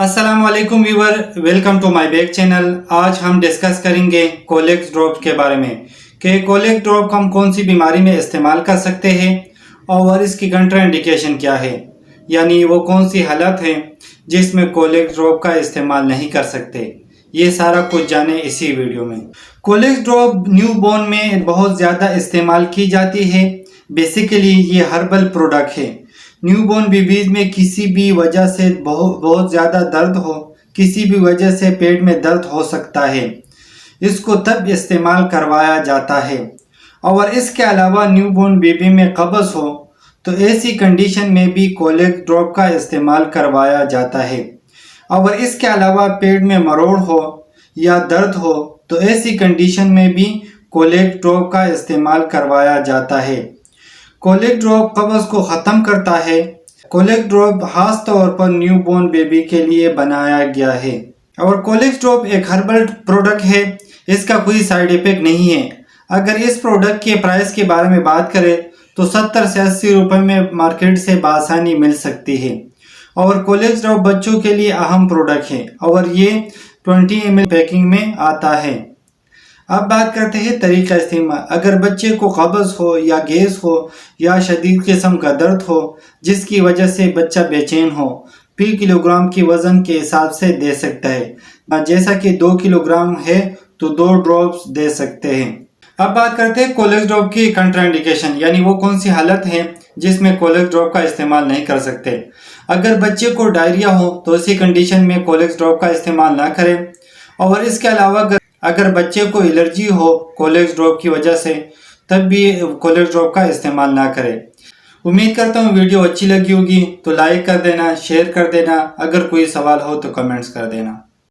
अस्सलाम वालेकुम viewer, welcome to my back channel. आज हम डिस्कस करेंगे कोलेक्स ड्रॉप के बारे में कि कोलेक्स ड्रॉप हम कौन सी बीमारी में इस्तेमाल कर सकते हैं और इसकी कंट्राइंडिकेशन क्या है, यानी वो कौन सी हालत है जिसमें कोलेक्स ड्रॉप का इस्तेमाल नहीं कर सकते। ये सारा कुछ जाने इसी वीडियो में। कोलेक्स ड्रॉप न्यू बॉर्न में बहुत ज़्यादा इस्तेमाल की जाती है। बेसिकली ये हर्बल प्रोडक्ट है। न्यू बॉर्न बेबीज में किसी भी वजह से बहुत ज़्यादा दर्द हो, किसी भी वजह से पेट में दर्द हो सकता है, इसको तब इस्तेमाल करवाया जाता है। और इसके अलावा न्यू बॉर्न बेबी में कब्ज़ हो तो ऐसी कंडीशन में भी कोलेक्स ड्रॉप का इस्तेमाल करवाया जाता है। और इसके अलावा पेट में मरोड़ हो या दर्द हो तो ऐसी कंडीशन में भी कोलेक्स ड्रॉप का इस्तेमाल करवाया जाता है। कोलेक्स ड्रॉप कब्ज़ को ख़त्म करता है। कोलेक्स ड्रॉप खास तौर पर न्यू बॉर्न बेबी के लिए बनाया गया है। और कोलेक्स ड्रॉप एक हर्बल प्रोडक्ट है, इसका कोई साइड इफ़ेक्ट नहीं है। अगर इस प्रोडक्ट के प्राइस के बारे में बात करें तो 70 से 80 रुपये में मार्केट से बआसानी मिल सकती है। और कोलेक्स ड्रॉप बच्चों के लिए अहम प्रोडक्ट है और ये 20 ml पैकिंग में आता है। अब बात करते हैं तरीका इस्तेमाल। अगर बच्चे को कब्ज़ हो या गैस हो या शदीद किस्म का दर्द हो जिसकी वजह से बच्चा बेचैन हो, फी किलोग्राम की वज़न के हिसाब से दे सकता है। जैसा कि 2 किलोग्राम है तो 2 ड्रॉप्स दे सकते हैं। अब बात करते हैं कोलेक्स ड्रॉप की कंट्राइंडिकेशन, यानी वो कौन सी हालत है जिसमें कोलेक्स ड्रॉप का इस्तेमाल नहीं कर सकते। अगर बच्चे को डायरिया हो तो इसी कंडीशन में कोलेक्स ड्रॉप का इस्तेमाल ना करें। और इसके अलावा अगर बच्चे को एलर्जी हो कोलेक्स ड्रॉप की वजह से तब भी कोलेक्स ड्रॉप का इस्तेमाल ना करें। उम्मीद करता हूँ वीडियो अच्छी लगी होगी तो लाइक कर देना, शेयर कर देना। अगर कोई सवाल हो तो कमेंट्स कर देना।